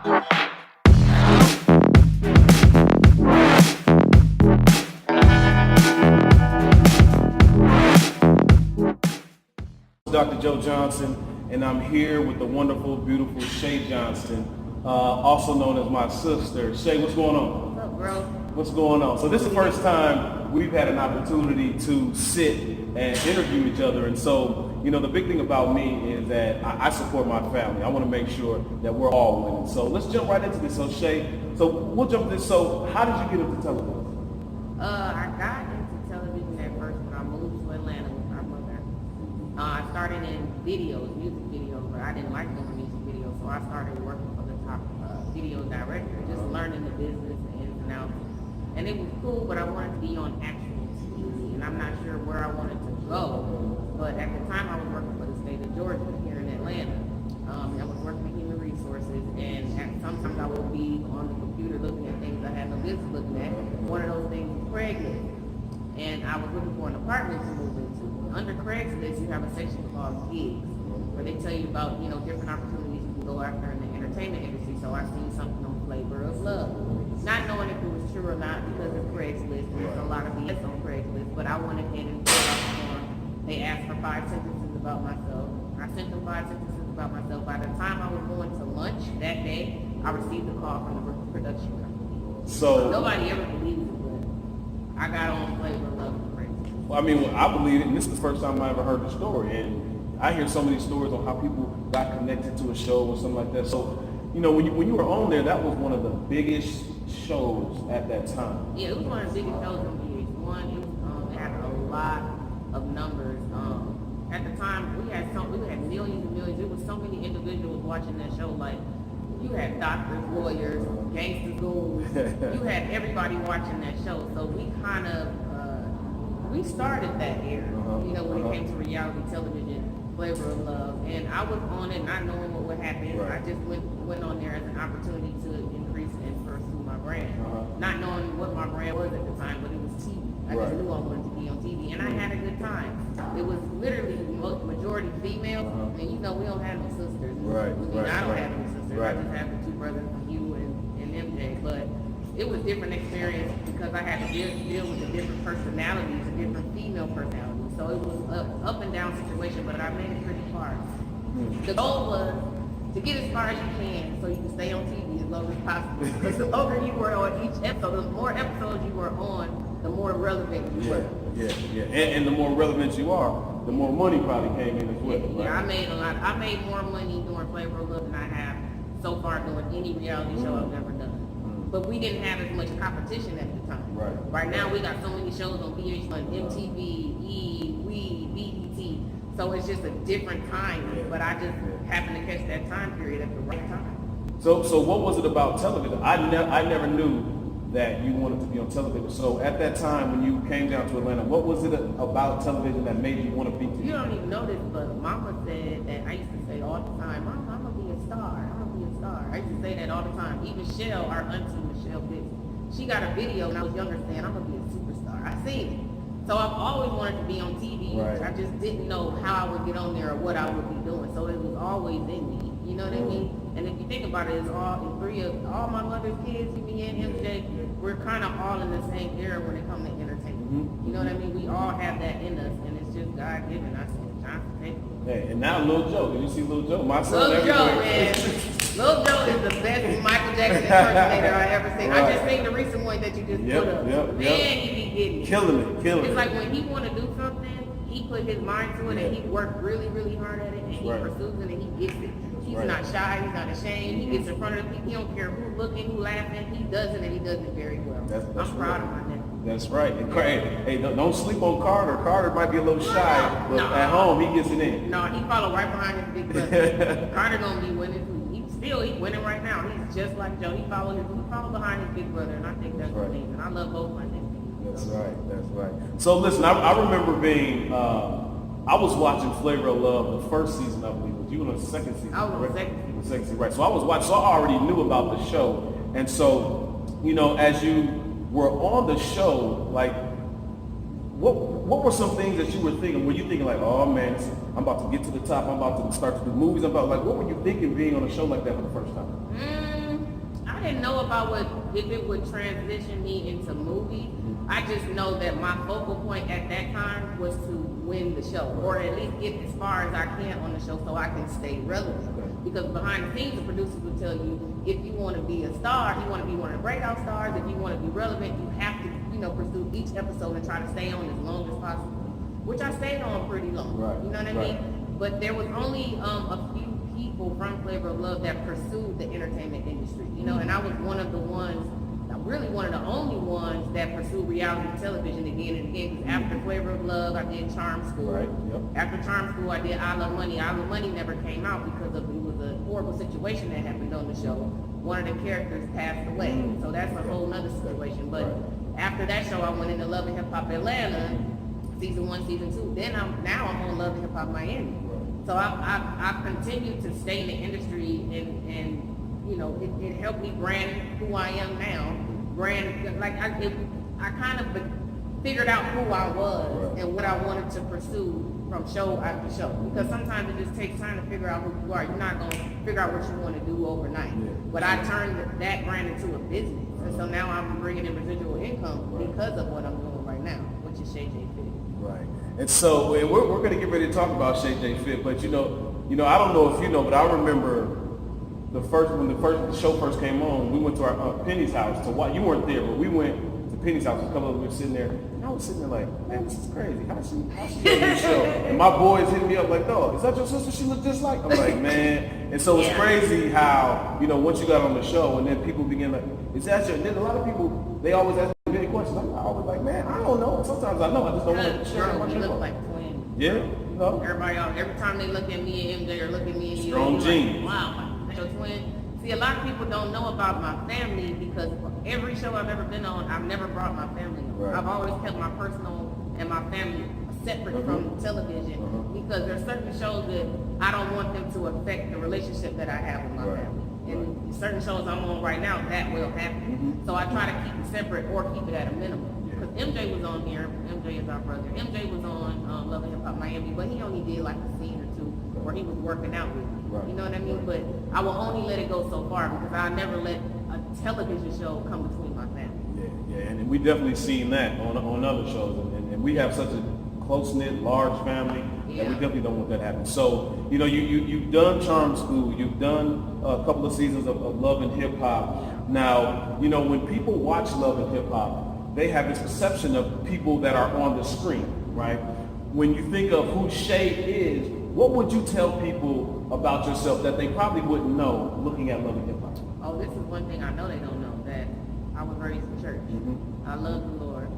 Dr. Joe Johnson, and I'm here with the wonderful, beautiful Shay Johnson, also known as my sister. Shay, what's going on? What's up, bro? What's going on? So this is the first time we've had an opportunity to sit and interview each other, and so, you know, the big thing about me is that I support my family. I want to make sure that we're all winning. So let's jump right into this. So Shay, so we'll jump into this. So how did you get into television? I got into television at first when I moved to Atlanta with my brother. I started in videos, music videos, but I didn't like doing music videos, so I started working for the top video director, just learning the business, the ins and outs. And it was cool, but I wanted to be on actual TV, and I'm not sure where I wanted to go. But at the time, I was working for the state of Georgia here in Atlanta. I was working in human resources, and sometimes I would be on the computer looking at things I had no business looking at. One of those things was Craigslist, and I was looking for an apartment to move into. Under Craigslist, you have a section called gigs, where they tell you about, you know, different opportunities you can go after in the entertainment industry. So I seen something on Flavor of Love, not knowing if it was true or not because of Craigslist. There's a lot of BS on Craigslist, but I went ahead and filled out the form. They asked for 5 sentences about myself. I sent them 5 sentences about myself. By the time I was going to lunch that day, I received a call from the production company. So nobody ever believed it, but I got on Flavor of Love. Well, I mean, I believe it, and this is the first time I ever heard the story, and I hear so many stories on how people got connected to a show or something like that. So, you know, when you were on there, that was one of the biggest shows at that time. Yeah, it was one of the biggest shows on VH1. It had a lot of numbers. At the time, we had millions and millions. There was so many individuals watching that show. Like, you had doctors, lawyers, gangsters, goons. You had everybody watching that show. So we kind of we started that era, you know, when it came to reality television, Flavor of Love, and I was on it not knowing what would happen. Right. I just went on there as an opportunity to increase and pursue my brand, not knowing what my brand was at the time, but it was TV. I just knew I wanted to be on TV, and I had a good time. It was literally majority female, and you know we don't have no sisters. I don't have no sisters. I just have the 2 brothers, you and MJ, but it was different experience because I had to deal with the different personalities, the different female personalities. So it was an up and down situation, but I made it pretty far. The goal was to get as far as you can so you can stay on TV as long as possible. Because the longer you were on each episode, the more episodes you were on, the more relevant you were. Yeah. And the more relevant you are, the more money probably came in as well. Yeah, right? I made a lot. I made more money doing Flavor of Love than I have so far doing any reality show I've ever done. But we didn't have as much competition at the time. Right now we got so many shows on VH1, MTV, E, BET. So it's just a different time. But I just happened to catch that time period at the right time. So what was it about television? I never knew that you wanted to be on television. So at that time when you came down to Atlanta, what was it about television that made you want to be TV? You don't even know this, but Mama said that I used to say all the time, Mama, I'm going to be a star. I used to say that all the time. Even Michelle, our auntie Michelle Fitz, she got a video when I was younger saying, I'm going to be a superstar. I seen it. So I've always wanted to be on TV. I just didn't know how I would get on there or what I would be doing. So it was always in me. You know what I mean? And if you think about it, it's all my mother's kids, me and MJ, we're kind of all in the same era when it comes to entertainment. You know what I mean? We all have that in us, and it's just God given. I said, Johnson, take it. Hey, and now Lil Joe. Did you see Lil Joe? My son Lil Joe, man. Lil Joe is the best Michael Jackson impersonator I ever seen. I just seen the recent one that you just put up. Man, he be getting it. Killing it. It's like when he want to do something, he put his mind to it, and he worked really, really hard at it, and he pursues it, and he gets it. He's not shy, he's not ashamed, he gets in front of the people, he don't care who's looking, who's laughing, he does it, and he does it very well. I'm proud of my nephew. That's right. And hey, don't sleep on Carter. Carter might be a little shy, but at home he gets it in. No, he follow right behind his big brother. Carter gonna be winning too. He's winning right now. He's just like Joe. He follow behind his big brother, and I think that's amazing. I love both my nephews. That's right. So listen, I remember being I was watching Flavor of Love the first season, I believe. Was you in the second season? I was in the second season. The second season, right. So I was watching, so I already knew about the show. And so, you know, as you were on the show, like, what were some things that you were thinking? Were you thinking like, oh man, I'm about to get to the top, I'm about to start to do movies, what were you thinking being on a show like that for the first time? didn't know if it would transition me into movies. I just know that my focal point at that time was to win the show, or at least get as far as I can on the show so I can stay relevant. Because behind the scenes, the producers will tell you, if you want to be a star, you want to be one of the breakout stars, if you want to be relevant, you have to, pursue each episode and try to stay on as long as possible, which I stayed on pretty long. Right. You know what I mean? But there was only a few people from Flavor of Love that pursued the entertainment industry, and I was one of the ones, really one of the only ones that pursued reality television again and again. Because after Flavor of Love, I did Charm School. Right. Yep. After Charm School, I did I Love Money. I Love Money never came out because it was a horrible situation that happened on the show. One of the characters passed away, so that's a whole nother situation. But after that show, I went into Love and Hip Hop Atlanta, season 1, season 2. Then I'm on Love and Hip Hop Miami. So I continued to stay in the industry, and it helped me brand who I am now. I kind of figured out who I was and what I wanted to pursue from show after show. Because sometimes it just takes time to figure out who you are. You're not going to figure out what you want to do overnight. But I turned that brand into a business. And so now I'm bringing in residual income because of what I'm doing right now, which is Shay J Fit. Right. And so we're going to get ready to talk about Shay J Fit, but I don't know if you know, but I remember when the show first came on, we went to our Penny's house to watch. You weren't there, but we went to Penny's house. A couple of us were sitting there, and I was sitting there like, man, this is crazy. How's she doing this show? And my boys hit me up like, dog, is that your sister? She look just like. I'm like, man. And so it's crazy how once you got on the show, and then people begin like, is that your? And then a lot of people, they always ask me many questions. I'm always like, man, I don't know. Sometimes I know. I just don't want to share much You info. look like twins. Yeah. Everybody else, every time they look at me and MJ or look at me and Strong genes. like, wow, that's your twin. See, a lot of people don't know about my family because every show I've ever been on, I've never brought my family on. Right. I've always kept my personal and my family separate from television because there's certain shows that I don't want them to affect the relationship that I have with my family. And certain shows I'm on right now, that will happen. So I try to keep it separate or keep it at a minimum. Because MJ was on here, MJ is our brother. MJ was on Love and Hip Hop Miami, but he only did like a scene or two where he was working out with me. You know what I mean? But I will only let it go so far because I'll never let a television show come between my family. Yeah, and we definitely seen that on other shows, and we have such a close-knit, large family that we definitely don't want that to happen. So, you've done Charm School, you've done a couple of seasons of Love and Hip Hop. Now, when people watch Love and Hip Hop, they have this perception of people that are on the screen, right? When you think of who Shay is, what would you tell people about yourself that they probably wouldn't know looking at Love and Hip Hop? Oh, this is one thing I know they don't know, that I was raised in church. I love the Lord.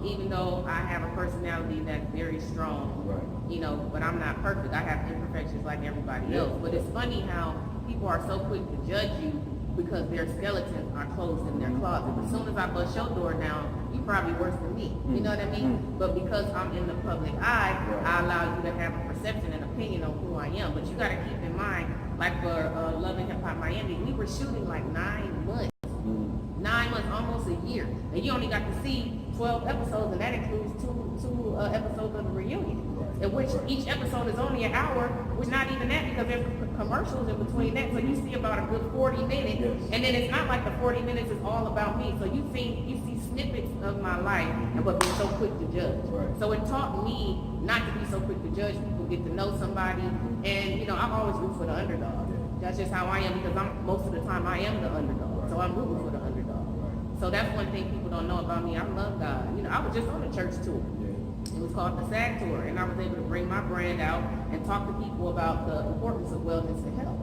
Even though I have a personality that's very strong, but I'm not perfect. I have imperfections like everybody else. But it's funny how people are so quick to judge you because their skeletons are closed in their closet. As soon as I bust your door down, you're probably worse than me. You know what I mean? But because I'm in the public eye, I allow you to have a perception and opinion on who I am. But you got to keep in mind, like for Love and Hip Hop Miami, we were shooting like 9 months. 9 months, almost a year. And you only got to see 12 episodes, and that includes two episodes of the reunion. In which each episode is only an hour, which not even that because there's commercials in between that. So you see about a good 40 minutes, and then it's not like the 40 minutes is all about me. So you see snippets of my life, but be so quick to judge. So it taught me not to be so quick to judge people, get to know somebody, and I've always rooted for the underdog. That's just how I am because most of the time I am the underdog. So I'm rooting for the underdog. So that's one thing people don't know about me. I love God. I was just on a church tour. It was called the SAG Tour, and I was able to bring my brand out and talk to people about the importance of wellness and health.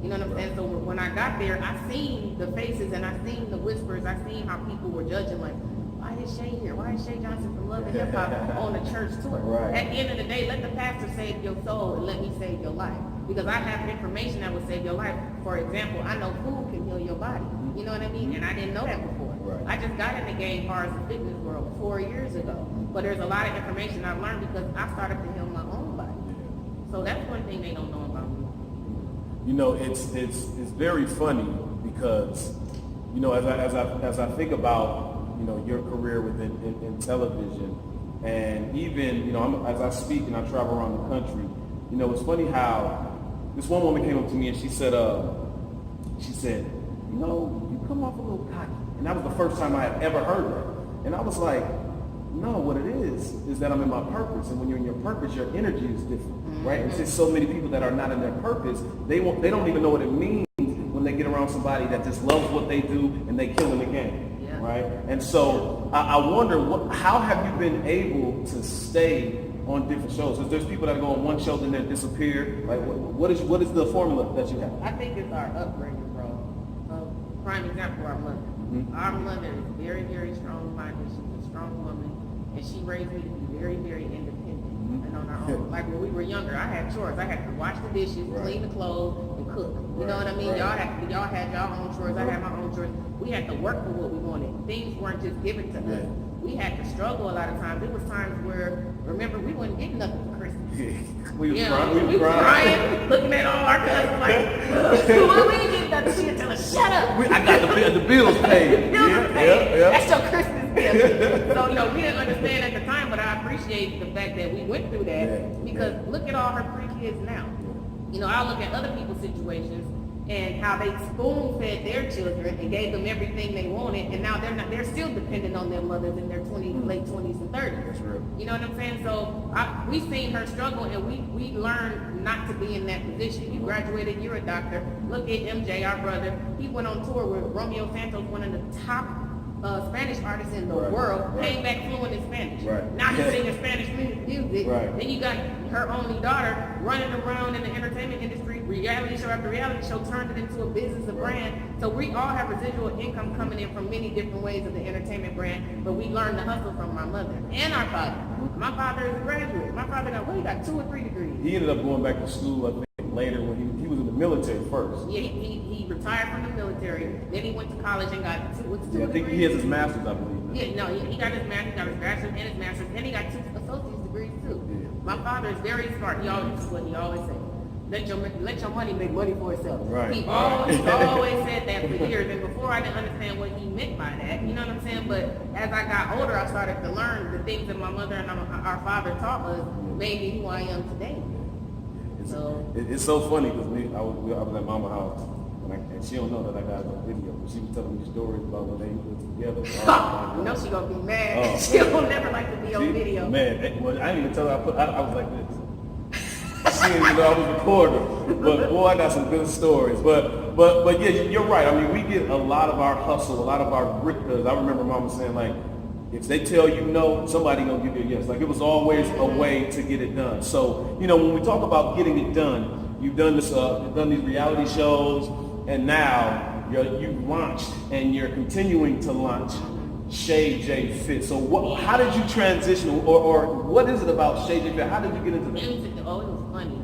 You know what I'm saying? So when I got there, I seen the faces and I seen the whispers. I seen how people were judging, like, why is Shay here? Why is Shay Johnson from Love and Hip Hop on a church tour? At the end of the day, let the pastor save your soul and let me save your life. Because I have information that will save your life. For example, I know food can heal your body. You know what I mean? And I didn't know that before. I just got in the game as far as the fitness world 4 years ago. But there's a lot of information I've learned because I started to heal my own body. So that's one thing they don't know about me. It's very funny because, as I think about, your career in television, and even, as I speak and I travel around the country, it's funny how this one woman came up to me and she said, you come off a little cocky. And that was the first time I had ever heard that. And I was like, no, what it is that I'm in my purpose. And when you're in your purpose, your energy is different, right? And since so many people that are not in their purpose, they don't even know what it means when they get around somebody that just loves what they do and they kill in the game, right? And so I wonder, how have you been able to stay on different shows? Because there's people that go on one show and then disappear. Like, what is the formula that you have? I think it's our upbringing, bro. Prime example, our mother. Our mother is very, very strong-minded. She's a strong woman, and she raised me to be very, very independent and on our own. Like when we were younger, I had chores. I had to wash the dishes, clean the clothes, and cook. You know what I mean? Y'all had y'all own chores. I had my own chores. We had to work for what we wanted. Things weren't just given to us. We had to struggle a lot of times. There was times where, remember, we wouldn't get nothing for Christmas. We was crying, looking at all our cousins like, we didn't get nothing. She'd tell us, shut up. I got the bills paid. That's your Christmas gift. So, we didn't understand at the time, but I appreciate the fact that we went through that because look at all her 3 kids now. I look at other people's situations and how they spoon-fed their children and gave them everything they wanted, and now they're still dependent on their mothers in their late 20s and 30s. That's real. You know what I'm saying? So we seen her struggle, and we learned not to be in that position. You graduated, you're a doctor. Look at MJ, our brother. He went on tour with Romeo Santos, one of the top Spanish artists in the world, came back fluent in Spanish. Now he's singing Spanish music. Then you got her only daughter running around in the entertainment industry, reality show after reality show, turned it into a business, a brand. So we all have residual income coming in from many different ways of the entertainment brand, but we learned to hustle from my mother and our father. My father is a graduate. My father got 2 or 3 degrees. He ended up going back to school, I think, later when he was in the military first. Yeah, he retired from the military. Then he went to college and got two I think he has his master's, I believe. Yeah, no, he got his master's, got his bachelor's and his master's, and he got 2 associate's degrees too. My father is very smart. He always said. Let your money make money for itself. He always said that for years, and before I didn't understand what he meant by that. You know what I'm saying? But as I got older, I started to learn the things that my mother and our father taught us made me who I am today. It's so funny because I was at Mama's house, and she don't know that I got a video, but she was telling me stories about when they lived together. You know she gonna be mad. She'll never like to be on video. Man, well, I didn't even tell her I was like this. She didn't even know I was recording. But boy, I got some good stories. But yeah, you're right. I mean, we get a lot of our hustle, a lot of our grit. I remember Mama saying, like, if they tell you no, somebody gonna give you a yes. Like, it was always a way to get it done. So, when we talk about getting it done, you've done this, you've done these reality shows, and now you've launched and you're continuing to launch Shay J Fit. So how did you transition, or what is it about Shay J Fit? How did you get into that? It was funny.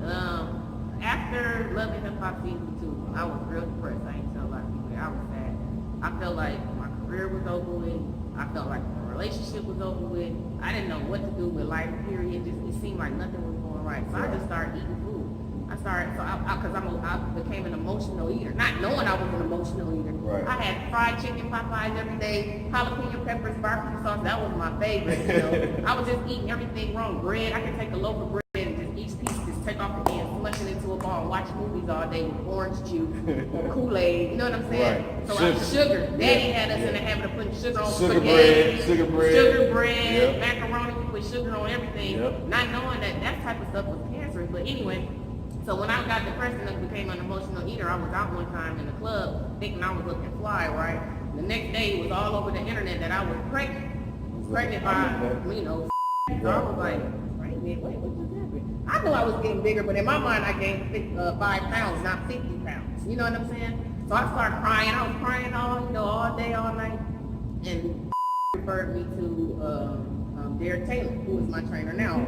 After Love and Hip Hop season 2, I was real depressed. I ain't tell a lot of people. I was sad. I felt like my career was over with. I felt like my relationship was over with. I didn't know what to do with life, period. It seemed like nothing was going right. So I just started eating food. I became an emotional eater, not knowing I was an emotional eater. I had fried chicken, Popeyes every day, jalapeno peppers, barbecue sauce. That was my favorite. I was just eating everything wrong. Bread, I could take a loaf of bread and just each piece, just take off the end, flush it into a ball, and watch movies all day with orange juice or Kool-Aid. You know what I'm saying? So I was sugar. Daddy had us in the habit of putting sugar on spaghetti, sugar bread, macaroni. We put sugar on everything, not knowing that type of stuff was cancerous. But anyway. So when I got depressed and I became an emotional eater, I was out one time in the club thinking I was looking fly, right? The next day it was all over the internet that I was pregnant by, So I was like, wait, what just happened? I knew I was getting bigger, but in my mind I gained 5 pounds, not 50 pounds. You know what I'm saying? So I started crying. I was crying all day, all night. And referred me to Derek Taylor, who is my trainer now,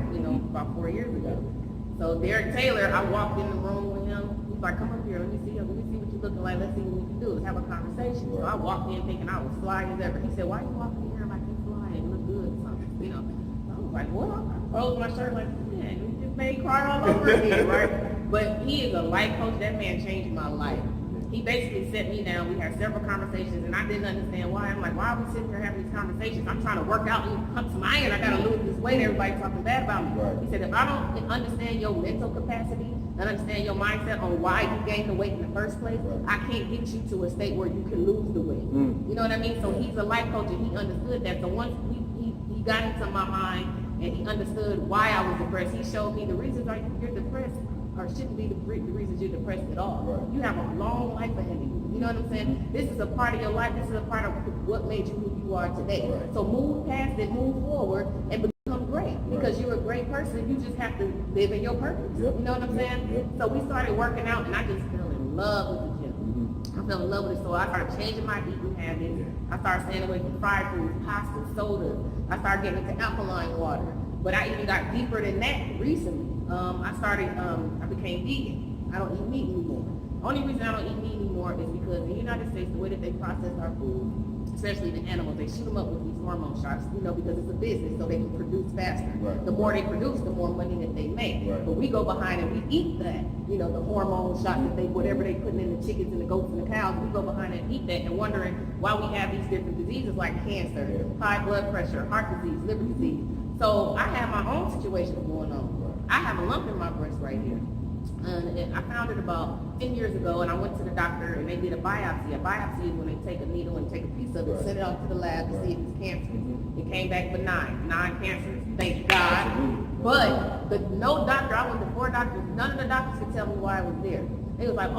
about 4 years ago. So Derek Taylor, I walked in the room with him. He's like, come up here, let me see what you're looking like. Let's see what we can do. Let's have a conversation. So I walked in thinking I was fly as ever. He said, why are you walking in here like you fly and look good or something? I was like, what? I closed my shirt like, man, you just made me cry all over again, right? But he is a life coach. That man changed my life. He basically set me down. We had several conversations, and I didn't understand why. I'm like, why are we sitting here having these conversations? I'm trying to work out and come to my end. I got to lose this weight. Everybody's talking bad about me. He said, if I don't understand your mental capacity and understand your mindset on why you gained the weight in the first place, I can't get you to a state where you can lose the weight. You know what I mean? So he's a life coach, and he understood that. So once he got into my mind, and he understood why I was depressed, he showed me the reasons why you're depressed or shouldn't be the reasons you're depressed at all. You have a long life ahead of you. You know what I'm saying? This is a part of your life. This is a part of what made you who you are today. So move past it, move forward, and become great. Because you're a great person. You just have to live in your purpose. You know what I'm saying? So we started working out, and I just fell in love with the gym. I fell in love with it. So I started changing my eating habits. I started staying away from fried foods, pasta, sodas. I started getting into alkaline water. But I even got deeper than that recently. I became vegan. I don't eat meat anymore. The only reason I don't eat meat anymore is because in the United States, the way that they process our food, especially the animals, they shoot them up with these hormone shots, because it's a business, so they can produce faster. The more they produce, the more money that they make. But we go behind and we eat that, the hormone shots that whatever they putting in the chickens and the goats and the cows, we go behind and eat that and wondering why we have these different diseases like cancer, high blood pressure, heart disease, liver disease. So I have my own situation going on. I have a lump in my breast right here. And I found it about 10 years ago, and I went to the doctor, and they did a biopsy. A biopsy is when they take a needle and take a piece of it, send it off to the lab to see if it's cancer. It came back benign, non-cancerous, thank God. But no doctor, I went to 4 doctors, none of the doctors could tell me why I was there. They was like,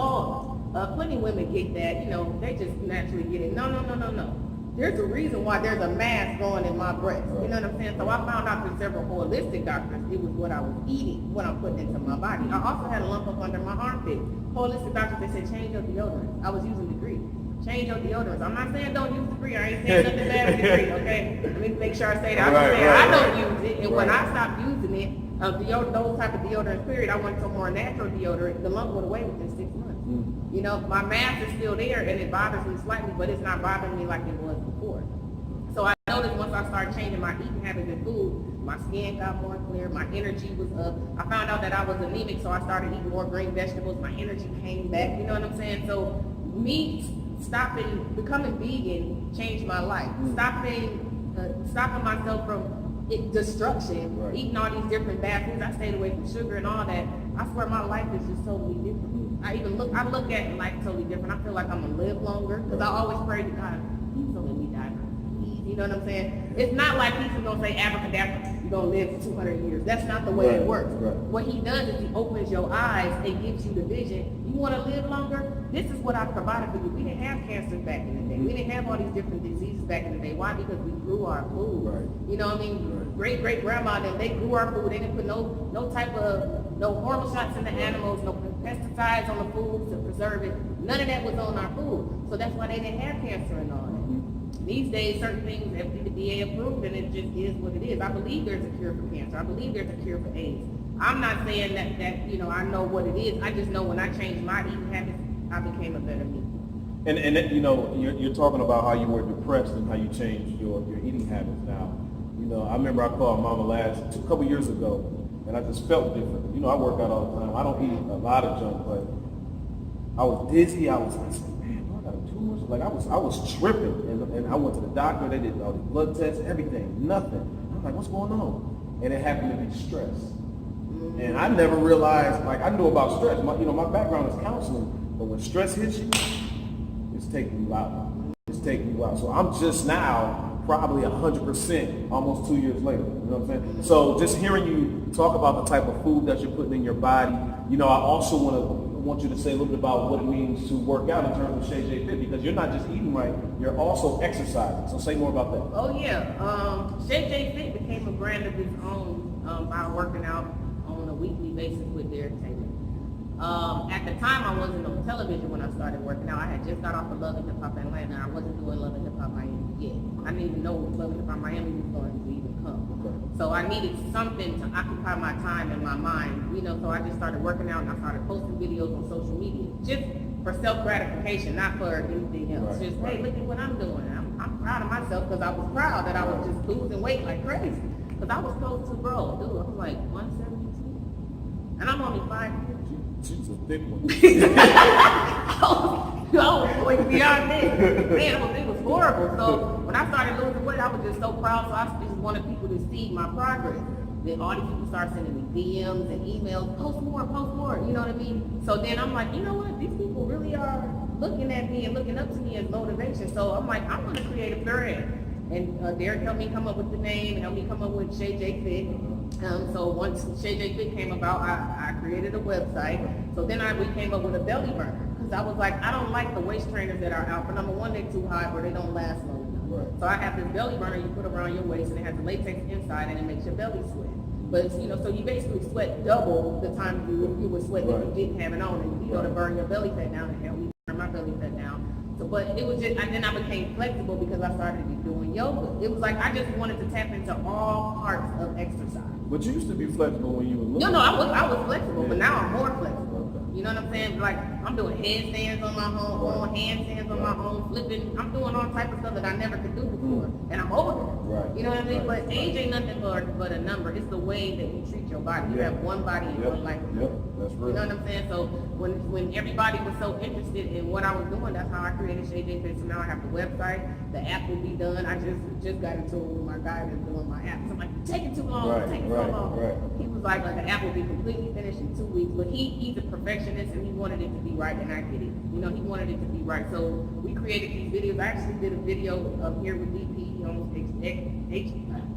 plenty of women get that, they just naturally get it. No. There's a reason why there's a mass growing in my breast. You know what I'm saying? So I found out through several holistic doctors, it was what I was eating, what I'm putting into my body. I also had a lump up under my armpit. Holistic doctors, they said, change your deodorant. I was using Degree. Change your deodorants. I'm not saying don't use Degree. I ain't saying nothing bad with Degree, okay? Let me make sure I say that. I'm just saying I don't use it. And when I stopped using it, those type of deodorants, period, I went to a more natural deodorant. The lump went away within 6 months. My mass is still there, and it bothers me slightly, but it's not bothering me like it was before. So I noticed once I started changing my eating habits and food, my skin got more clear, my energy was up. I found out that I was anemic, so I started eating more green vegetables. My energy came back, you know what I'm saying? So becoming vegan changed my life. Stopping myself from destruction, eating all these different bad foods. I stayed away from sugar and all that. I swear my life is just totally different. I look at life totally different. I feel like I'm gonna live longer because I always pray to God, please don't let me die. You know what I'm saying? It's not like he's gonna say abracadabra, you're gonna live for 200 years. That's not the way it works. What he does is he opens your eyes and gives you the vision. You want to live longer? This is what I provided for you. We didn't have cancer back in the day. We didn't have all these different diseases back in the day. Why? Because we grew our food. You know what I mean? Great grandma, they grew our food. They didn't put no type of hormone shots in the animals, no pesticides on the food to preserve it. None of that was on our food. So that's why they didn't have cancer and all that. These days, certain things have been FDA approved, and it just is what it is. I believe there's a cure for cancer. I believe there's a cure for AIDS. I'm not saying that I know what it is. I just know when I changed my eating habits, I became a better me. And you're talking about how you were depressed and how you changed your eating habits now. I remember I called Mama a couple years ago, and I just felt different. I work out all the time. I don't eat a lot of junk, but I was dizzy. I was like, man, I got a tumor. Like I was tripping, and I went to the doctor. They did all the blood tests, everything, nothing. I was like, what's going on? And it happened to be stress. And I never realized, I knew about stress. My background is counseling, but when stress hits you, it's taking you out. It's taking you out. So I'm just now probably 100% almost 2 years later. You know what I'm saying? So just hearing you talk about the type of food that you're putting in your body, I also want you to say a little bit about what it means to work out in terms of Shay J Fit, because you're not just eating right, you're also exercising. So say more about that. Oh yeah. Shay J Fit became a brand of its own by working out on a weekly basis with Derek Taylor. At the time, I wasn't on television when I started working out. I had just got off of Love and Hip Hop Atlanta. I wasn't doing Love and Hip Hop Miami yet. I didn't even know Love and Hip Hop Miami was going to even come. So I needed something to occupy my time and my mind, so I just started working out and I started posting videos on social media, just for self-gratification, not for anything else. Hey, look at what I'm doing. I'm proud of myself because I was proud that I was just losing weight like crazy. Because I was close to, I was like 172. And I'm only 5 years. She's a thick one. I was going beyond this. Man, it was horrible. So when I started losing weight, I was just so proud. So I just wanted people to see my progress. then all these people start sending me DMs and emails, post more, you know what I mean? So then I'm like, you know what, these people really are looking at me and looking up to me as motivation. So I'm like, I'm gonna create a thread. And Derek helped me come up with the name, helped me come up with Shay J Fit. So once Shay J Fit came about, I created a website. So then we came up with a belly burner. Because I was like, I don't like the waist trainers that are out. For number one, they're too hot or they don't last long enough. Right. So I have this belly burner you put around your waist and it has the latex inside and it makes your belly sweat. But you know, so you basically sweat double the time you would sweat if you didn't have it on, and you know, to burn your belly fat down, and help me burn my belly fat down. So, but it was just, and then I became flexible because I started doing yoga. It was like I just wanted to tap into all parts of exercise. But you used to be flexible when you were little. No, I was flexible, but now I'm more flexible. You know what I'm saying? Like, I'm doing headstands on my own, handstands on my own, flipping. I'm doing all types of stuff that I never could do before. And I'm older. Right. You know what I mean? But age ain't nothing but a number. It's the way that you treat your body. You have one body and one life. Yep, that's real. You know what I'm saying? So when everybody was so interested in what I was doing, that's how I created Shay J Fit. So now I have the website. The app will be done. I just got into it with my guy that's doing my app. So I'm like, taking too long, taking so long. He was like, the app will be completely finished in 2 weeks. But he's a perfectionist and he wanted it to be right, and I get it. You know, he wanted it to be right. So we created these videos. I actually did a video here with DP on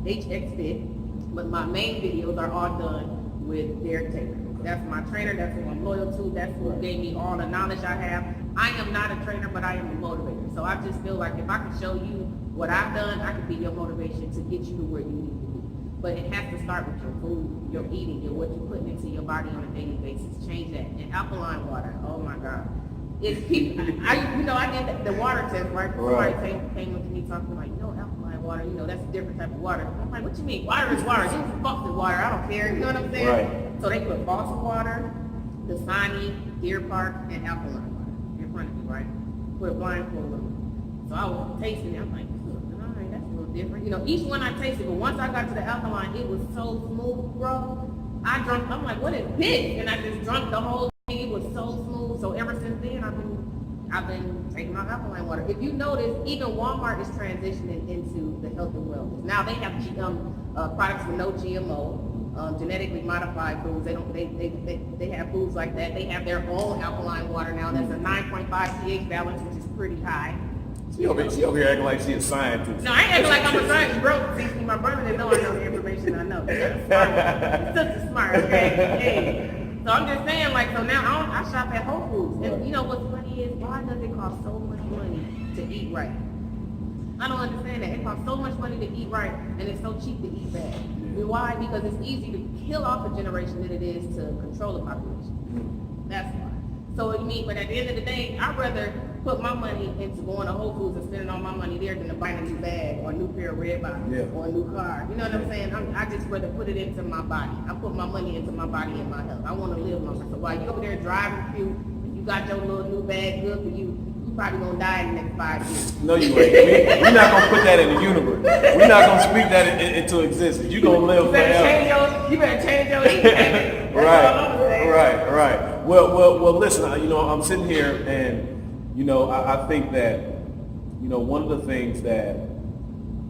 HX Fit, but my main videos are all done with Derek Taylor. That's my trainer. That's who I'm loyal to. That's who gave me all the knowledge I have. I am not a trainer, but I am a motivator. So I just feel like if I can show you what I've done, I can be your motivation to get you to where you need to be. But it has to start with your food, your eating, what you're putting into your body on a daily basis. Change that. And alkaline water, oh my God. It's people, I did the water test, right? Somebody came up to me talking like, alkaline water, that's a different type of water. I'm like, what you mean? Water is water. This is faucet water. I don't care. You know what I'm saying? Right. So they put faucet water, Dasani, Deer Park, and alkaline water in front of me, right? Put a blindfold on. So I was tasting it. I'm like, that's a little different. Each one I tasted, but once I got to the alkaline, it was so smooth, bro. I'm like, what is this? And I just drank the whole thing. It was so smooth. So ever since then, I've been taking my alkaline water. If you notice, even Walmart is transitioning into the health and wellness. Now they have products with no GMO, genetically modified foods. They have foods like that. They have their own alkaline water now. That's a 9.5 pH balance, which is pretty high. She over here acting like she's a scientist. No, I ain't acting like I'm a scientist, bro. See, my brother didn't know I know the information I know. He's such a smart, okay? Hey. So I'm just saying, so now I shop at Whole Foods. And what's funny is, why does it cost so much money to eat right? I don't understand that. It costs so much money to eat right, and it's so cheap to eat bad. Why? Because it's easy to kill off a generation than it is to control a population. That's why. So but at the end of the day, I'd rather put my money into going to Whole Foods and spending all my money there than to buy a new bag or a new pair of red bottoms or a new car. You know what I'm saying? I just rather put it into my body. I put my money into my body and my health. I want to live longer. So while you over there driving cute, you got your little new bag good for you, you probably gonna die in the next 5 years. No, you ain't. We're not gonna put that in the universe. We're not gonna speak that into existence. You gonna live forever. You better change your eating habits. Right. Well, listen. I'm sitting here, and I think that one of the things that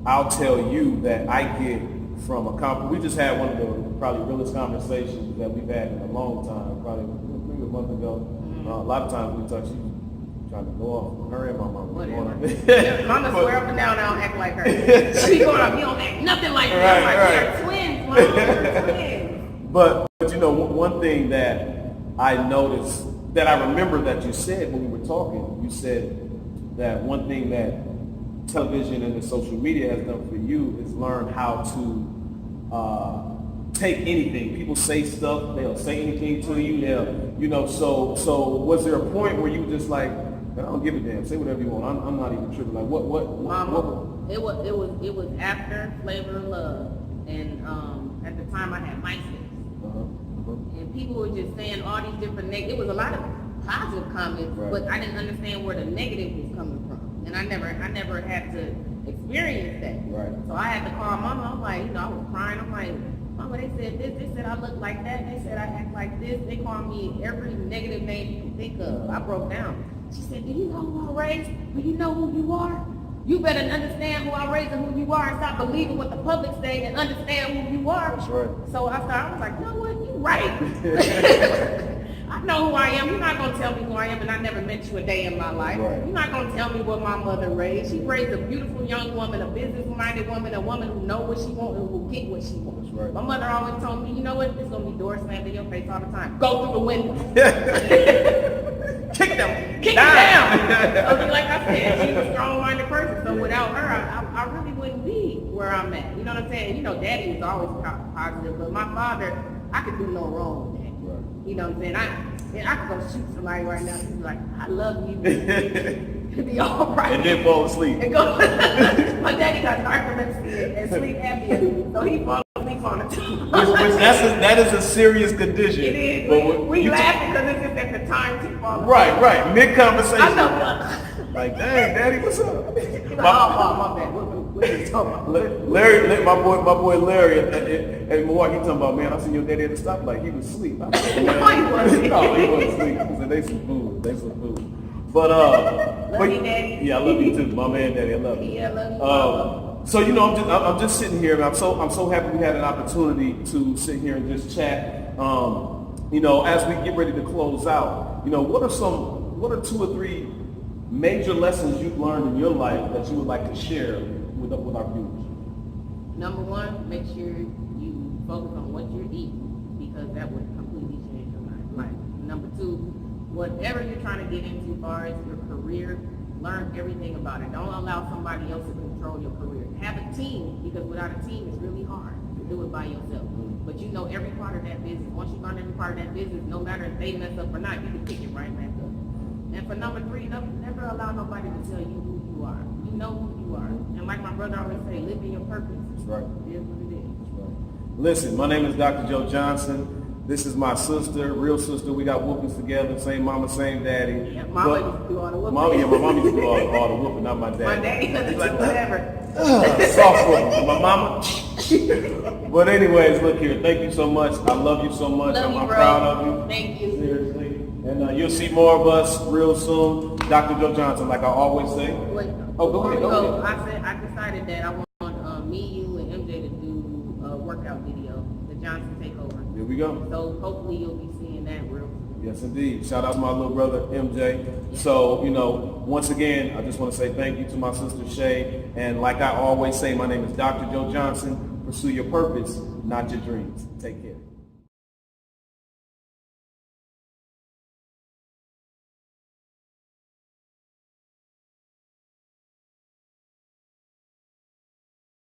I'll tell you that I get from we just had one of the probably realest conversations that we've had in a long time, probably maybe a month ago. A lot of times we touch you. Trying to go off her and my mama. Mama swear up and down, I don't act like her. She going up, you don't act nothing like her. Right. We're twins, Mom. We're twins. But one thing that I noticed, that I remember that you said when we were talking, you said that one thing that television and the social media has done for you is learn how to take anything. People say stuff, they'll say anything to you, so was there a point where you just like, I don't give a damn. Say whatever you want. I'm not even tripping. Like what? It was after Flavor of Love, and at the time I had MySpace, and people were just saying all these different it was a lot of positive comments, but I didn't understand where the negative was coming from, and I never had to experience that. Right. So I had to call Mama. I'm like, I was crying. I'm like, Mama, they said this. They said I look like that. They said I act like this. They called me every negative name you can think of. I broke down. She said, do you know who I raised? Do you know who you are? You better understand who I raised and who you are and stop believing what the public say and understand who you are. That's right. So I was like, you know what, you right. I know who I am. You're not going to tell me who I am, and I never met you a day in my life. Right. You're not going to tell me what my mother raised. She raised a beautiful young woman, a business-minded woman, a woman who knows what she wants and will get what she wants. That's right. My mother always told me, you know what, there's going to be doors slammed in your face all the time. Go through the window. Kick them. Kick it down. So like I said, she's a strong-minded person. So without her, I really wouldn't be where I'm at. You know what I'm saying? You know, Daddy is always positive, but my father, I could do no wrong with that. Right. You know what I'm saying? I could go shoot somebody right now and be like, I love you. It'd be all right. And then fall asleep. And go, my daddy got narcolepsy and sleep apnea, so he falls asleep on the tube. That is a serious condition. It is. But We laugh because it's just at the time to fall asleep. Right. Mid-conversation. I know. Like, dang, Daddy, what's up? He's like, oh, my bad. What are you talking about? Larry, my boy Larry at Milwaukee, he talking about, man, I seen your daddy at the stoplight. He was asleep. I said, No, he wasn't. No, he wasn't asleep. He said, they some food. But, Love you, Daddy. Yeah, I love you too. My man, Daddy, I love you. Yeah, I love you. So, you know, I'm just sitting here, and I'm so happy we had an opportunity to sit here and just chat. You know, as we get ready to close out, you know, what are 2 or 3 major lessons you've learned in your life that you would like to share with our viewers? Number 1, make sure you focus on what you're eating because that would completely change your life. Number 2, whatever you're trying to get into as far as your career, learn everything about it. Don't allow somebody else to control your career. Have a team because without a team, it's really hard to do it by yourself. But you know every part of that business. Once you learn every part of that business, no matter if they mess up or not, you can pick it right back up. And for number 3, never allow nobody to tell you who you are. You know who you are. And like my brother always say, live in your purpose. That's right. It is what it is. That's right. Listen, my name is Dr. Joe Johnson. This is my sister, real sister. We got whoopings together, same mama, same daddy. Yeah, mama used to do all the whooping. My mom used to do all the whooping, not my dad. My daddy doesn't do whatever. Soft whooping. My mama. But anyways, look here. Thank you so much. I love you so much. Love you, I'm bro. proud of you. Thank you. Seriously. And you'll see more of us real soon. Dr. Joe Johnson, like I always say. Wait, Oh, go ahead. so I decided that I want me, you, and MJ to do a workout video, the Johnson Takeover. Here we go. So hopefully you'll be seeing that real soon. Yes, indeed. Shout out to my little brother, MJ. So, you know, once again, I just want to say thank you to my sister, Shay. And like I always say, my name is Dr. Joe Johnson. Pursue your purpose, not your dreams. Take care.